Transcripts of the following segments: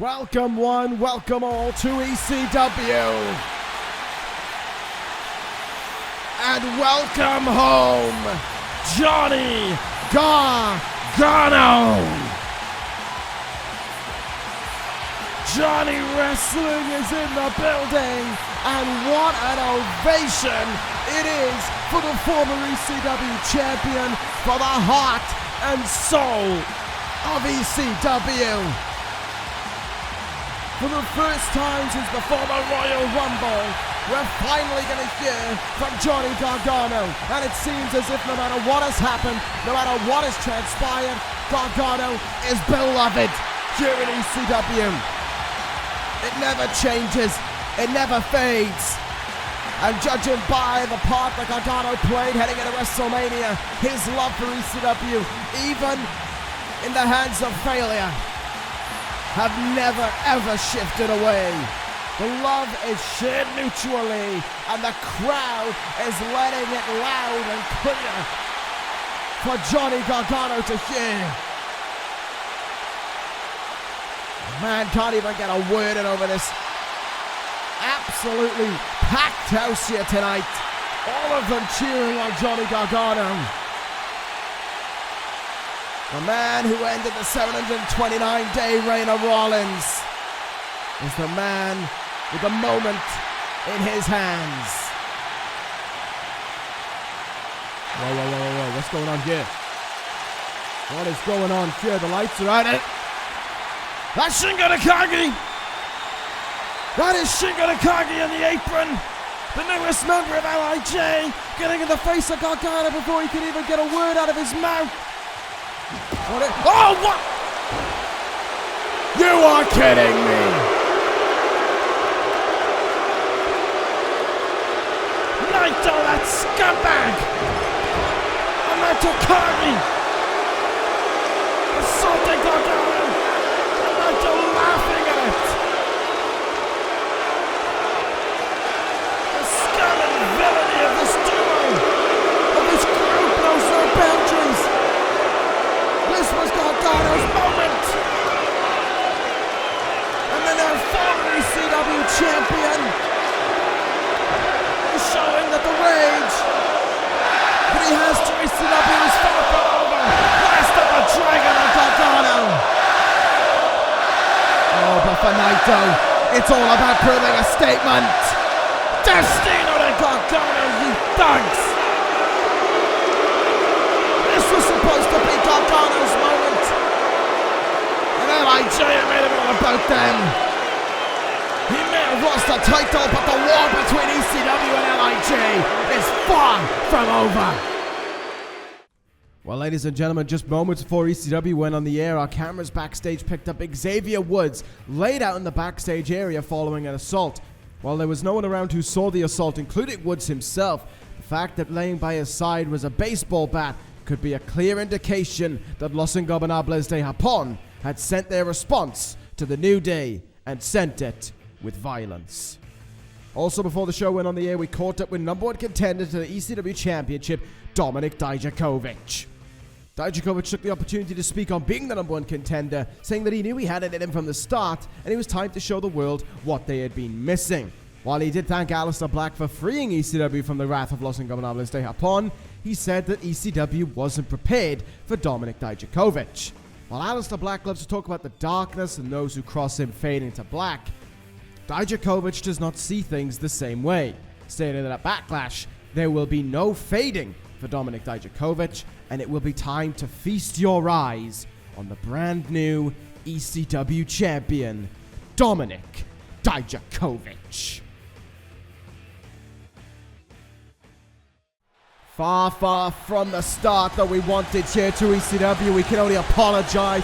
Welcome one, welcome all to ECW. And welcome home, Johnny Gargano. Johnny Wrestling is in the building, and what an ovation it is for the former ECW champion, for the heart and soul of ECW. For the first time since before the Royal Rumble, we're finally going to hear from Johnny Gargano. And it seems as if no matter what has happened, no matter what has transpired, Gargano is beloved here in ECW. It never changes, it never fades. And judging by the part that Gargano played heading into WrestleMania, his love for ECW, even in the hands of failure, have never ever shifted away. The love is shared mutually, and the crowd is letting it loud and clear for Johnny Gargano to hear. Man can't even get a word in over this absolutely packed house here tonight. All of them cheering on Johnny Gargano. The man who ended the 729-day reign of Rollins is the man with the moment in his hands. Whoa, what's going on here? What is going on here? The lights are at it. That's Shingo Takagi! That is Shingo Takagi in the apron! The newest member of LIJ, getting in the face of Gargano before he can even get a word out of his mouth. What? You are kidding me! Naito, that scumbag! And Naito Takagi! Assaulting Gargano! And Naito laughing at it! The scum and villainy of this duo! Of this group knows no boundaries! This was Gargano's moment! And then our former ECW champion is showing that the rage that he has to ECW is far from over. Blast of the Dragon on Gargano! Oh, but for Naito, it's all about proving a statement. Destino to Gargano, you thugs! This was supposed to be Gargano's moment, and LIJ made it all about them. He may have lost the title, but the war between ECW and LIJ is far from over. Well, ladies and gentlemen, just moments before ECW went on the air, our cameras backstage picked up Xavier Woods laid out in the backstage area following an assault. While there was no one around who saw the assault, including Woods himself, the fact that laying by his side was a baseball bat could be a clear indication that Los Ingobernables de Japón had sent their response to the New Day and sent it with violence. Also, before the show went on the air, we caught up with number one contender to the ECW Championship, Dominik Dijakovic. Dijakovic took the opportunity to speak on being the number one contender, saying that he knew he had it in him from the start, and it was time to show the world what they had been missing. While he did thank Aleister Black for freeing ECW from the wrath of Los Ingobernables de Japón, he said that ECW wasn't prepared for Dominik Dijakovic. While Aleister Black loves to talk about the darkness and those who cross him fade into black, Dijakovic does not see things the same way, stating that at Backlash, there will be no fading for Dominik Dijakovic, and it will be time to feast your eyes on the brand new ECW champion, Dominik Dijakovic. Far from the start that we wanted here to ECW. We can only apologize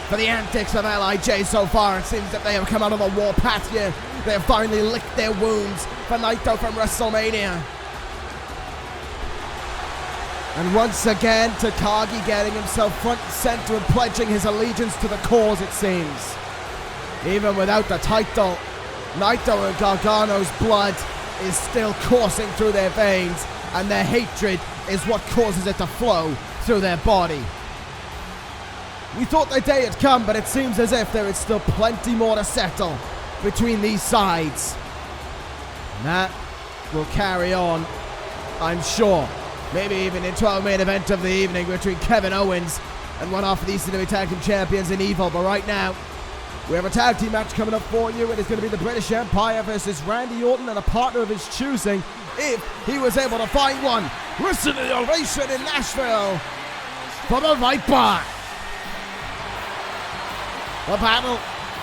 for the antics of LIJ so far. It seems that they have come out of the warpath here. They have finally licked their wounds for Naito from WrestleMania. And once again, Takagi getting himself front and center and pledging his allegiance to the cause, it seems. Even without the title, Naito and Gargano's blood is still coursing through their veins, and their hatred is what causes it to flow through their body. We thought the day had come, but it seems as if there is still plenty more to settle between these sides. And that will carry on, I'm sure. Maybe even into our main event of the evening between Kevin Owens and one off the ECW Tag Team Champions in Evil. But right now, we have a tag team match coming up for you. It is going to be the British Empire versus Randy Orton and a partner of his choosing, if he was able to find one. Listen to the ovation in Nashville for the Viper. The battle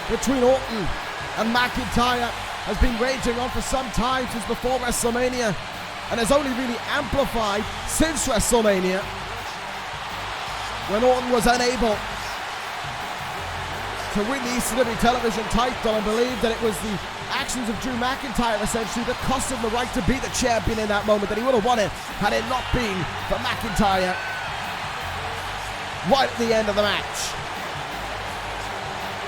between Orton and McIntyre has been raging on for some time, since before WrestleMania, and has only really amplified since WrestleMania, when Orton was unable to win the ECW television title. I believe that it was the actions of Drew McIntyre essentially that cost him the right to be the champion in that moment, that he would have won it had it not been for McIntyre right at the end of the match.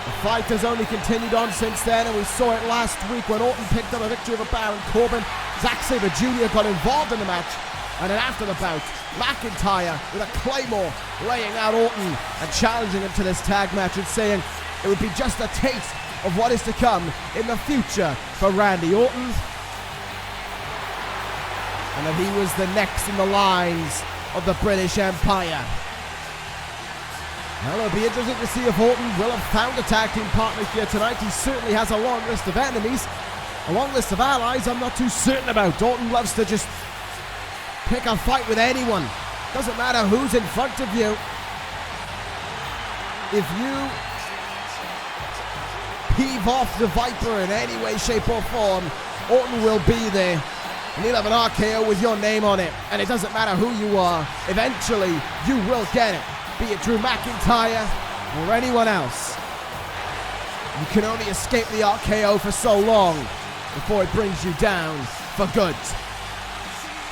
The fight has only continued on since then, and we saw it last week when Orton picked up a victory over Baron Corbin. Zack Sabre Jr. got involved in the match, and then after the bout, McIntyre with a Claymore laying out Orton and challenging him to this tag match and saying it would be just a taste of what is to come in the future for Randy Orton, and that he was the next in the lines of the British Empire. Well, it'll be interesting to see if Orton will have found a tag team partner here tonight. He certainly has a long list of enemies, a long list of allies I'm not too certain about. Orton loves to just pick a fight with anyone. Doesn't matter who's in front of you. If you heave off the Viper in any way, shape or form, Orton will be there. And he'll have an RKO with your name on it. And it doesn't matter who you are. Eventually, you will get it. Be it Drew McIntyre or anyone else. You can only escape the RKO for so long before it brings you down for good.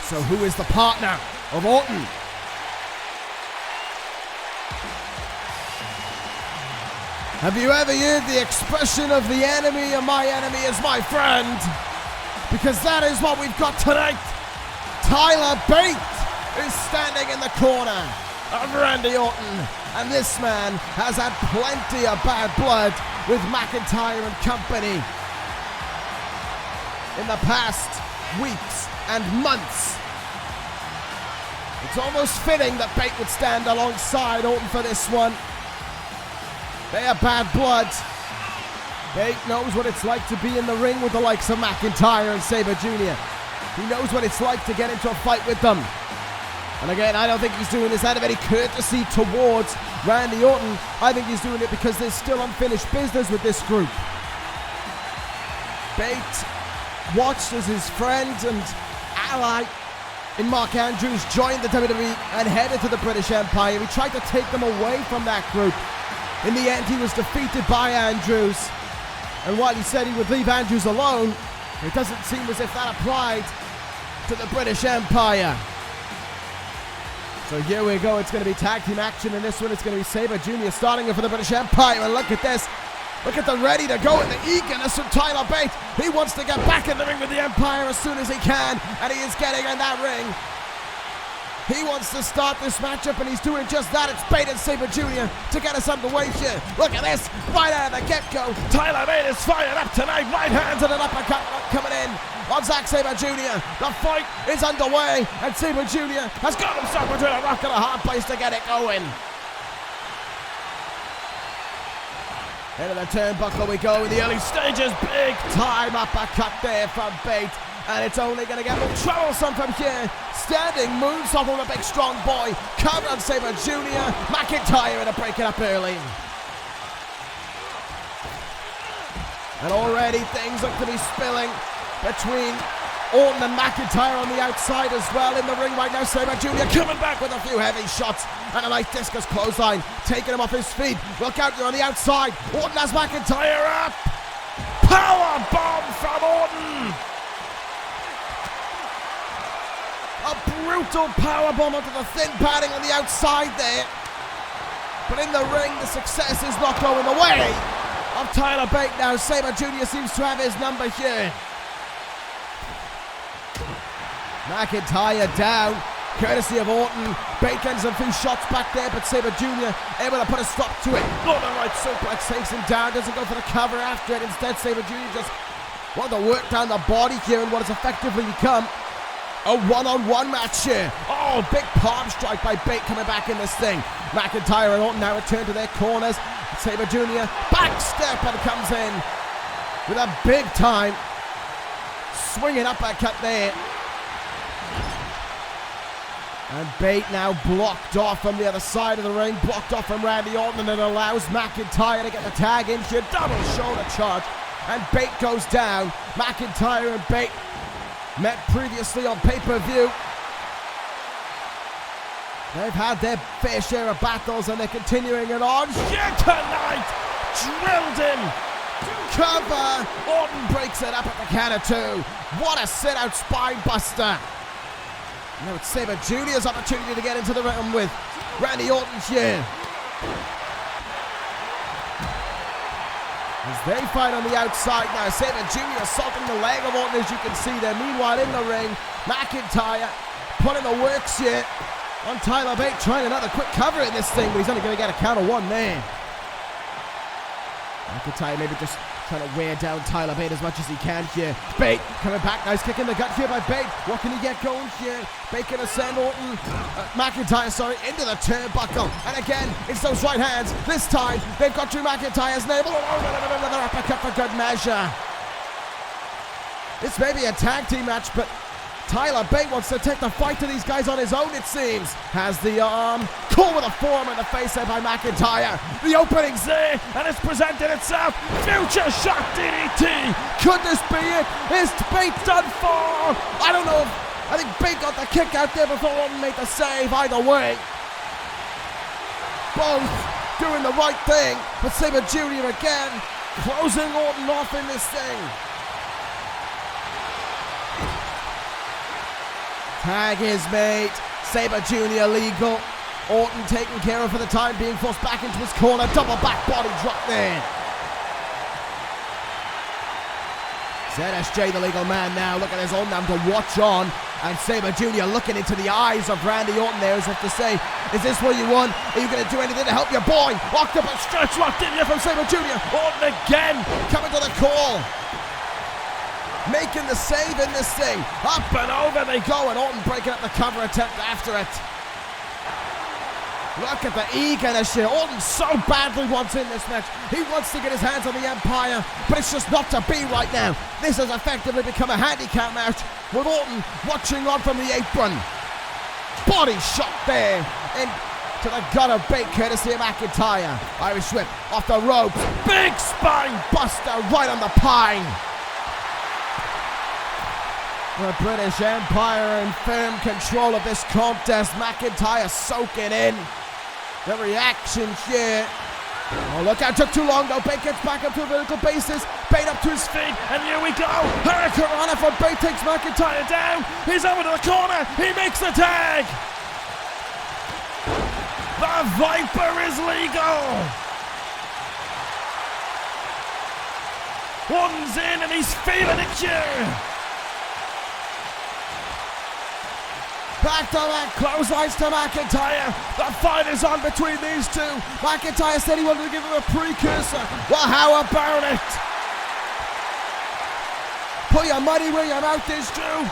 So who is the partner of Orton? Have you ever heard the expression of the enemy of my enemy is my friend? Because that is what we've got tonight. Tyler Bate is standing in the corner of Randy Orton, and this man has had plenty of bad blood with McIntyre and company in the past weeks and months. It's almost fitting that Bate would stand alongside Orton for this one. They have bad blood. Bate knows what it's like to be in the ring with the likes of McIntyre and Sabre Jr. He knows what it's like to get into a fight with them. And again, I don't think he's doing this out of any courtesy towards Randy Orton. I think he's doing it because there's still unfinished business with this group. Bate watched as his friend and ally in Mark Andrews joined the WWE and headed to the British Empire. He tried to take them away from that group. In the end, he was defeated by Andrews. And while he said he would leave Andrews alone, it doesn't seem as if that applied to the British Empire. So here we go. It's going to be tag team action in this one. It's going to be Sabre Jr. starting it for the British Empire. And look at this. Look at the ready to go and the eagerness from Tyler Bate. He wants to get back in the ring with the Empire as soon as he can. And he is getting in that ring. He wants to start this matchup, and he's doing just that. It's Bate and Sabre Jr. to get us underway here. Look at this. Right out of the get-go. Tyler Bate is fired up tonight. Right hands and an uppercut coming in on Zack Sabre Jr. The fight is underway, and Sabre Jr. has got himself between a rock and a hard place to get it going. Into the turnbuckle we go in the early stages. Big time uppercut there from Bate. And it's only going to get more troublesome from here. Standing moonsault on a big strong boy. Cover on Sabre Jr. McIntyre to break it up early. And already things look to be spilling between Orton and McIntyre on the outside as well. In the ring right now, Sabre Jr. coming back with a few heavy shots. And a nice discus clothesline, taking him off his feet. Look out, you're on the outside. Orton has McIntyre up. Power bomb from Orton. A brutal powerbomb onto the thin padding on the outside there. But in the ring, the success is not going the way of Tyler Bate now. Sabre Jr. seems to have his number here. McIntyre down. courtesy of Orton. Bacon some few shots back there, but Sabre Jr. able to put a stop to it. Northern Light suplex takes him down, doesn't go for the cover after it. Instead, Sabre Jr. just wanted to work down the body here in what has effectively become a one-on-one match here. Oh, big palm strike by Bate coming back in this thing. McIntyre and Orton now return to their corners. Sabre Jr. back step and comes in with a big time swinging uppercut there. And Bate now blocked off from the other side of the ring, blocked off from Randy Orton, and it allows McIntyre to get the tag in here. Double shoulder charge, and Bate goes down. McIntyre and Bate met previously on pay-per-view. They've had their fair share of battles and they're continuing it on. Here tonight, drilled in. Cover. Orton breaks it up at the count of 2. What a sit-out spine buster. Now it's Sabre Jr.'s opportunity to get into the ring with Randy Orton here. As they fight on the outside now, Sabre Jr. assaulting the leg of Orton, as you can see there. Meanwhile, in the ring, McIntyre putting the works here on Tyler Bate, trying another quick cover in this thing, but he's only going to get a count of 1 there. McIntyre maybe just trying to wear down Tyler Bate as much as he can here. Bate coming back, nice kick in the gut here by Bate. What can he get going here? Bate gonna send Orton, McIntyre, into the turnbuckle. And again, it's those right hands. This time, they've got through McIntyre's navel. Oh, another uppercut for good measure. This may be a tag team match, but Tyler Bate wants to take the fight to these guys on his own, it seems. Has the arm. Caught with a forearm in the face there by McIntyre. The opening's there, and it's presented itself. Future shock DDT. Could this be it? Is Bate done for? I don't know. I think Bate got the kick out there before Orton made the save. Either way, both doing the right thing. But Sabre Jr. again, closing Orton off in this thing. Tag is made. Sabre Jr. legal. Orton taken care of for the time being, forced back into his corner. Double back body drop there. ZSJ, the legal man now, look at his own now to watch on. And Sabre Jr. looking into the eyes of Randy Orton there as if to say, is this what you want? Are you going to do anything to help your boy? Locked up and stretch locked in here from Sabre Jr. Orton again, coming to the call. Making the save in this thing. Up and over they go, and Orton breaking up the cover attempt after it. Look at the eagerness here. Orton so badly wants in this match. He wants to get his hands on the Empire, but it's just not to be right now. This has effectively become a handicap match with Orton watching on from the apron. Body shot there into the gut of Bate, courtesy of McIntyre. Irish whip off the ropes. Big spine buster right on the pine. The British Empire in firm control of this contest. McIntyre soaking in the reaction here. Oh, look out, took too long though. Bate gets back up to a vertical basis. Bate up to his feet, and here we go. Hurricanrana from Bate takes McIntyre down. He's over to the corner. He makes the tag. The Viper is legal. One's in, and he's feeling it here. Back to back clotheslines to McIntyre. The fight is on between these two. McIntyre said he wanted to give him a precursor. Well, how about it? Put your money where your mouth is, Drew.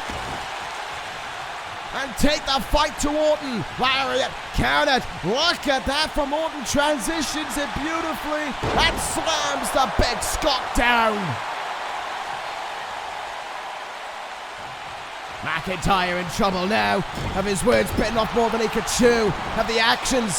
And take the fight to Orton. Lariat, count it. Look at that from Orton. Transitions it beautifully and slams the big Scott down. McIntyre in trouble now. Have his words bitten off more than he could chew. Have the actions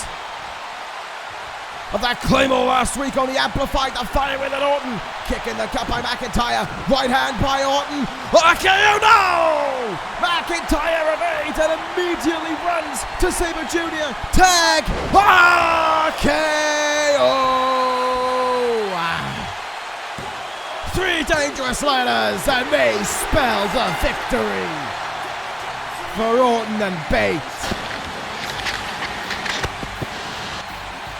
of that Claymore last week only amplified the fire with an Orton. Kick in the gut by McIntyre. Right hand by Orton. RKO, no! McIntyre evades and immediately runs to Sabre Jr. Tag. RKO! Three dangerous letters, and they spell the victory for Orton and Bate.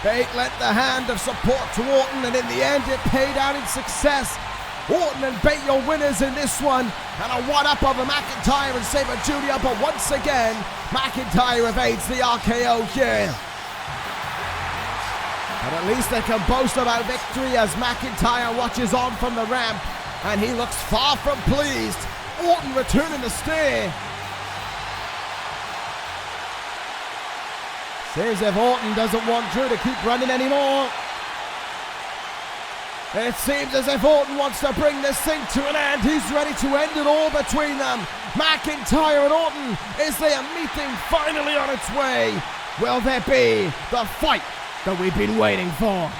Bate lent the hand of support to Orton, and in the end it paid out in success Orton and Bate your winners in this one. And a one-up over McIntyre and Sabre Jr. But once again, McIntyre evades the RKO here. But at least they can boast about victory as McIntyre watches on from the ramp. And he looks far from pleased. Orton returning the steer. Seems if Orton doesn't want Drew to keep running anymore. It seems as if Orton wants to bring this thing to an end. He's ready to end it all between them. McIntyre and Orton, is their meeting finally on its way? Will there be the fight that we've been waiting for?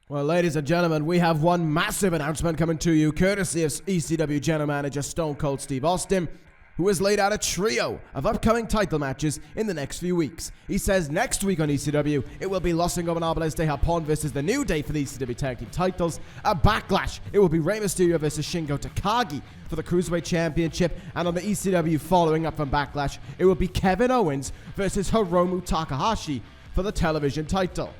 Well, ladies and gentlemen, we have one massive announcement coming to you, courtesy of ECW General Manager Stone Cold Steve Austin, who has laid out a trio of upcoming title matches in the next few weeks. He says next week on ECW, it will be Los Ingobernables de Japón versus The New Day for the ECW Tag Team titles. At Backlash, it will be Rey Mysterio versus Shingo Takagi for the Cruiserweight Championship. And on the ECW following up from Backlash, it will be Kevin Owens versus Hiromu Takahashi for the television title.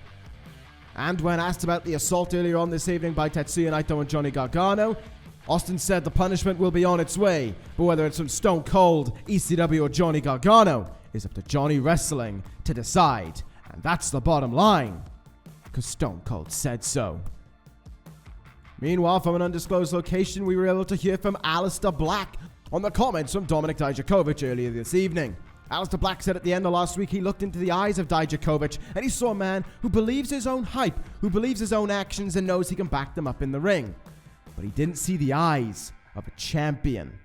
And when asked about the assault earlier on this evening by Tetsuya Naito and Johnny Gargano, Austin said the punishment will be on its way, but whether it's from Stone Cold, ECW, or Johnny Gargano is up to Johnny Wrestling to decide. And that's the bottom line, because Stone Cold said so. Meanwhile, from an undisclosed location, we were able to hear from Aleister Black on the comments from Dominik Dijakovic earlier this evening. Aleister Black said at the end of last week he looked into the eyes of Dijakovic and he saw a man who believes his own hype, who believes his own actions and knows he can back them up in the ring. But he didn't see the eyes of a champion.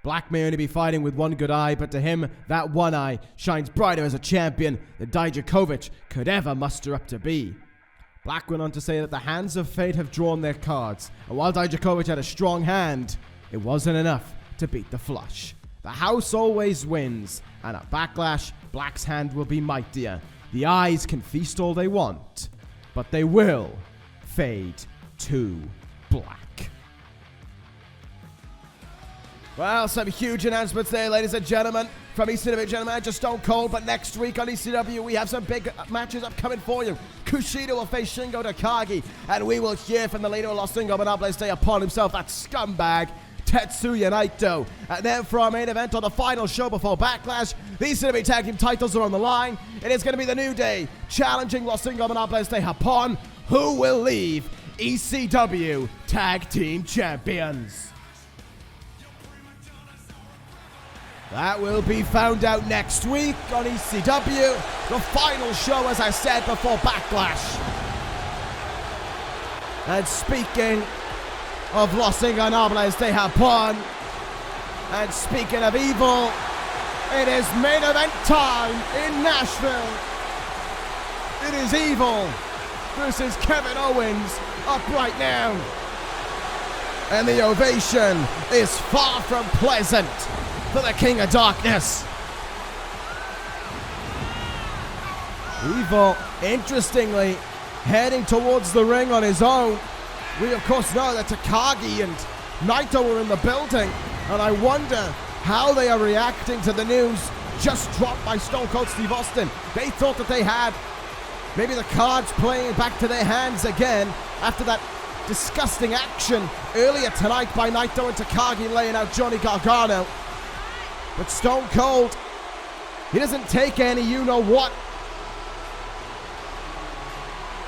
Black may only be fighting with one good eye, but to him, that one eye shines brighter as a champion than Dijakovic could ever muster up to be. Black went on to say that the hands of fate have drawn their cards, and while Dijakovic had a strong hand, it wasn't enough to beat the flush. The house always wins, and at Backlash, Black's hand will be mightier. The eyes can feast all they want, but they will fade to black. Well, some huge announcements there, ladies and gentlemen, from ECW General Manager Stone Cold. But next week on ECW, we have some big matches upcoming for you. Kushida will face Shingo Takagi, and we will hear from the leader of Los Ingobernables de Japón himself, that scumbag, Tetsuya Naito. And then for our main event on the final show before Backlash, the ECW Tag Team titles are on the line. It is going to be the New Day challenging Los Ingobernables de Japón, who will leave ECW Tag Team Champions. That will be found out next week on ECW. The final show, as I said, before Backlash. And speaking of Los Ingobernables de Japón, and speaking of evil, it is main event time in Nashville. It is Evil versus Kevin Owens up right now. And the ovation is far from pleasant for the King of Darkness. Evil, interestingly, heading towards the ring on his own. We of course know that Takagi and Naito were in the building, and I wonder how they are reacting to the news just dropped by Stone Cold Steve Austin. They thought that they had maybe the cards playing back to their hands again after that disgusting action earlier tonight by Naito and Takagi laying out Johnny Gargano. But Stone Cold, he doesn't take any you-know-what.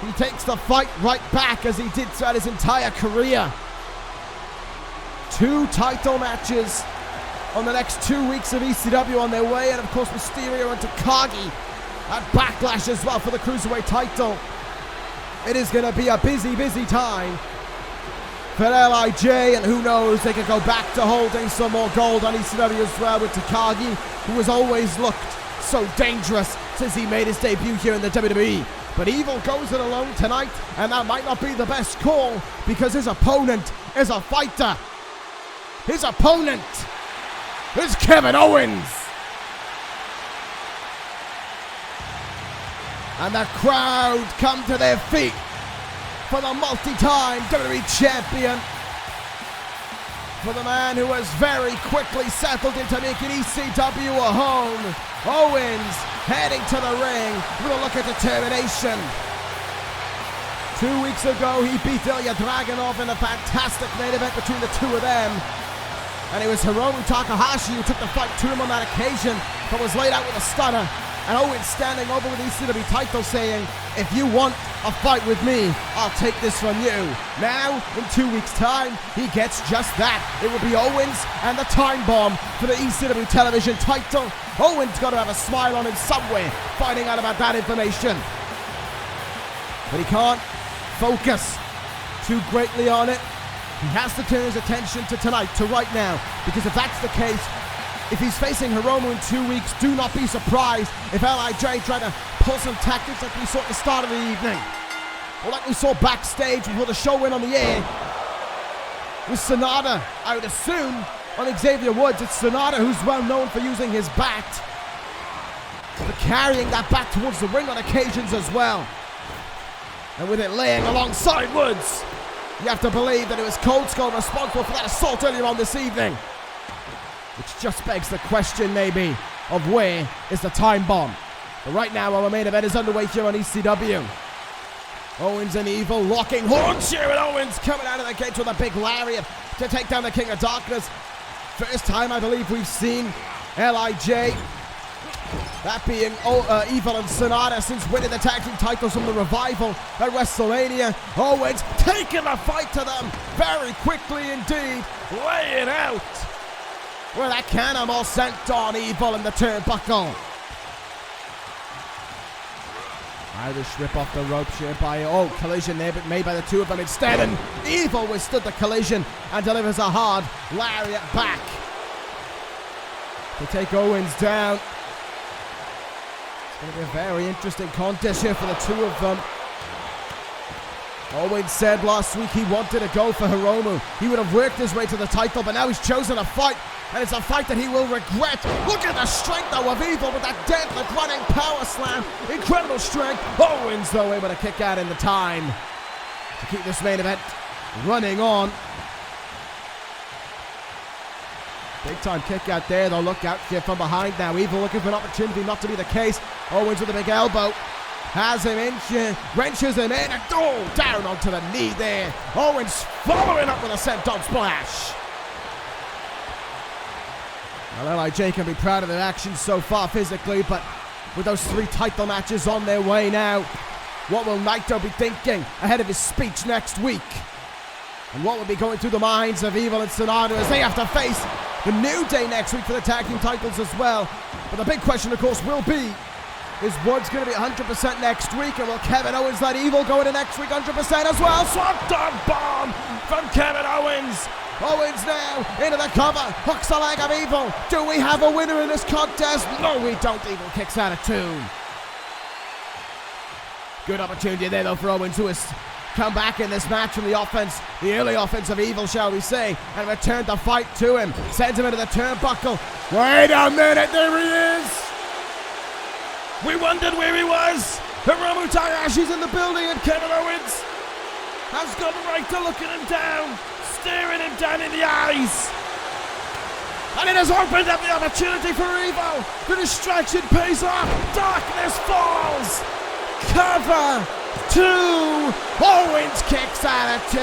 He takes the fight right back as he did throughout his entire career. 2 title matches on the next 2 weeks of ECW on their way, and of course Mysterio and Takagi at Backlash as well for the Cruiserweight title. It is going to be a busy, busy time for LIJ, and who knows, they could go back to holding some more gold on ECW as well with Takagi, who has always looked so dangerous since he made his debut here in the WWE. But Evil goes it alone tonight, and that might not be the best call because his opponent is a fighter. His opponent is Kevin Owens. And the crowd come to their feet for the multi-time WWE champion, for the man who has very quickly settled into making ECW a home. Owens heading to the ring with a look of determination. 2 weeks ago, he beat Ilya Dragunov in a fantastic main event between the two of them. And it was Hiromu Takahashi who took the fight to him on that occasion, but was laid out with a stunner. And Owens standing over with the ECW title saying, if you want a fight with me, I'll take this from you. Now, in 2 weeks' time, he gets just that. It will be Owens and the time bomb for the ECW television title. Owens got to have a smile on him somewhere, finding out about that information. But he can't focus too greatly on it. He has to turn his attention to tonight, to right now, because if that's the case, if he's facing Hiromu in 2 weeks, do not be surprised if LIJ try to pull some tactics like we saw at the start of the evening. Or like we saw backstage before the show went on the air. With Sonata, I would assume, on Xavier Woods, it's Sonata who's well known for using his bat, for carrying that bat towards the ring on occasions as well. And with it laying alongside Woods, you have to believe that it was Cold Skull responsible for that assault earlier on this evening. Which just begs the question, maybe, of where is the time bomb? But right now, our main event is underway here on ECW. Owens and Evil locking horns here, and Owens coming out of the gates with a big lariat to take down the King of Darkness. First time, I believe, we've seen LIJ, that being Evil and Sonata, since winning the tag team titles from the Revival at WrestleMania. Owens taking the fight to them very quickly indeed, laying out. Well, that cannonball sent on Evil in the turnbuckle. Irish rip off the ropes here by, collision there, but made by the two of them instead. And Evil withstood the collision and delivers a hard lariat back to take Owens down. It's going to be a very interesting contest here for the two of them. Owens said last week he wanted to go for Hiromu. He would have worked his way to the title, but now he's chosen a fight, and it's a fight that he will regret. Look at the strength, though, of Evil with that deadlift running power slam. Incredible strength. Owens, though, able to kick out in the time to keep this main event running on. Big time kick out there, though. Look out here from behind now. Evil looking for an opportunity, not to be the case. Owens with a big elbow. Has him in, wrenches him in, and down onto the knee there. Owens following up with a senton splash. Well, LIJ can be proud of their actions so far physically, but with those 3 title matches on their way now, what will Naito be thinking ahead of his speech next week? And what will be going through the minds of Evil and Sonata as they have to face the New Day next week for the tag team titles as well? But the big question, of course, will be, is Woods going to be 100% next week? And will Kevin Owens let Evil go into next week 100% as well? Swanton bomb from Kevin Owens. Owens now into the cover. Hooks the leg of Evil. Do we have a winner in this contest? No, we don't. Evil kicks out of 2. Good opportunity there, though, for Owens, who has come back in this match from the offense, the early offense of Evil, shall we say, and returned the fight to him. Sends him into the turnbuckle. Wait a minute, there he is. We wondered where he was. Hiromu Takahashi's in the building, and Kevin Owens has gone right to looking him down, staring him down in the eyes. And it has opened up the opportunity for Evil. The distraction pays off. Darkness falls. Cover 2. Owens kicks out of 2.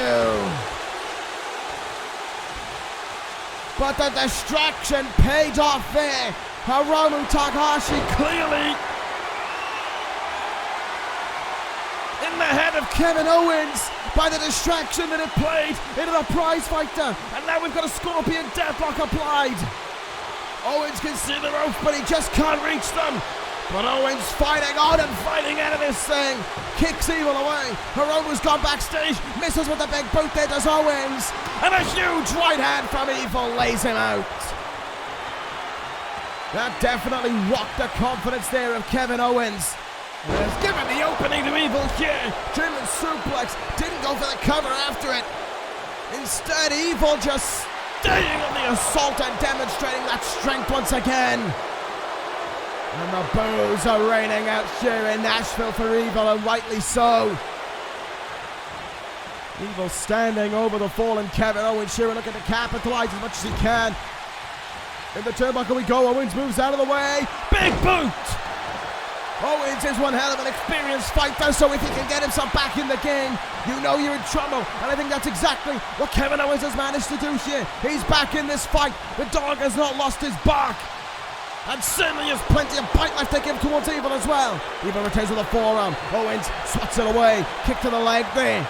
But the distraction paid off there. Hiromu Takahashi clearly in the head of Kevin Owens by the distraction that it played into the prize fighter. And now we've got a Scorpion Deathlock applied. Owens can see the ropes, but he just can't reach them. But Owens fighting on and fighting out of this thing. Kicks Evil away. Hiromu's gone backstage. Misses with the big boot there, does Owens. And a huge right hand from Evil lays him out. That definitely rocked the confidence there of Kevin Owens. And has given the opening to Evil here. German suplex. Didn't go for the cover after it. Instead, Evil just staying on the assault and demonstrating that strength once again. And the boos are raining out here in Nashville for Evil, and rightly so. Evil standing over the fallen Kevin Owens here and looking to capitalize as much as he can. In the turnbuckle we go. Owens moves out of the way. Big boot. Owens is one hell of an experienced fighter, so if he can get himself back in the game, you know you're in trouble. And I think that's exactly what Kevin Owens has managed to do here. He's back in this fight. The dog has not lost his bark. And certainly has plenty of bite left to give towards Evil as well. Evil retains with a forearm. Owens swats it away. Kick to the leg there.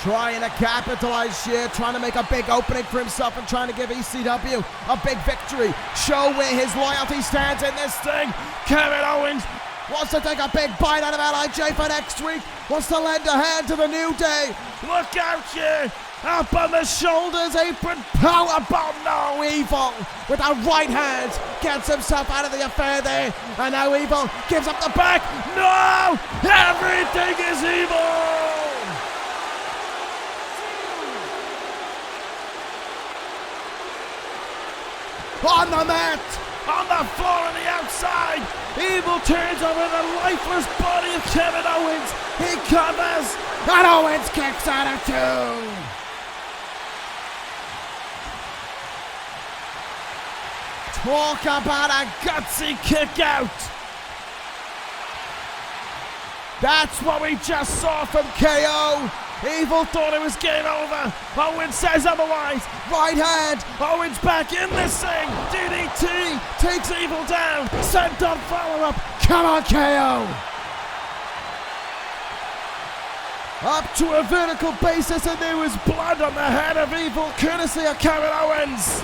Trying to capitalize here, trying to make a big opening for himself and trying to give ECW a big victory. Show where his loyalty stands in this thing. Kevin Owens wants to take a big bite out of LIJ for next week. Wants to lend a hand to the New Day. Look out here. Up on the shoulders, apron, powerbomb. No, Evil with a right hand gets himself out of the affair there. And now Evil gives up the back. No, everything is Evil. On the mat, on the floor on the outside, Evil turns over the lifeless body of Kevin Owens. He covers, and Owens kicks out of two. Talk about a gutsy kick out. That's what we just saw from KO. Evil thought it was game over. Owens says otherwise. Right hand. Owens back in this thing. DDT takes Evil down. Sent on follow-up. Come on, KO. Up to a vertical basis, and there was blood on the head of Evil, courtesy of Kevin Owens.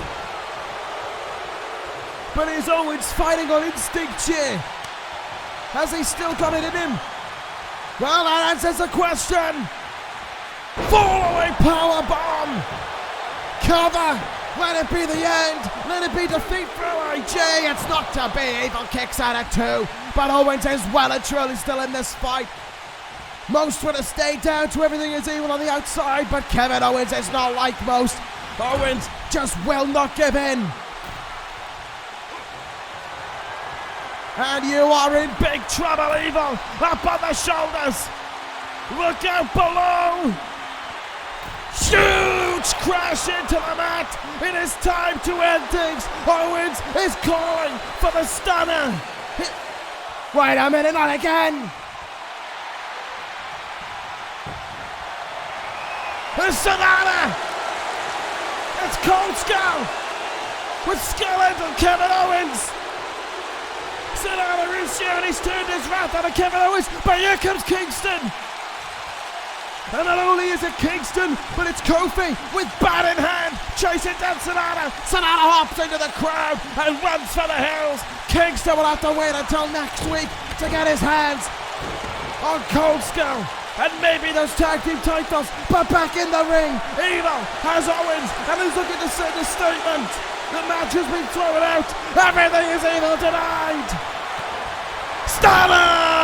But is Owens fighting on instinct here? Has he still got it in him? Well, that answers the question. Fall-away powerbomb! Cover! Let it be the end! Let it be defeat for LIJ! It's not to be! Evil kicks out at two, but Owens is well and truly still in this fight. Most would have stayed down to everything is Evil on the outside, but Kevin Owens is not like most. Owens just will not give in. And you are in big trouble, Evil! Up on the shoulders! Look out below! Huge crash into the mat. It is time to end things. Owens is calling for the stunner. Wait a minute, not again. The Sonata. It's Cold Skull with Skeleton Kevin Owens. Sonata is here and he's turned his wrath on Kevin Owens, but here comes Kingston. And not only is it Kingston, but it's Kofi with bat in hand, chasing down Sonata. Sonata hops into the crowd and runs for the hills. Kingston will have to wait until next week to get his hands on Cold Skull and maybe those tag team titles. But back in the ring, Evil has Owens and he's looking to send a statement. The match has been thrown out. Everything is Evil denied. Stunner!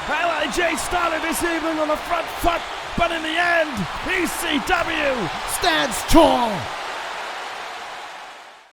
LIJ started this evening on the front foot, but in the end, ECW stands tall.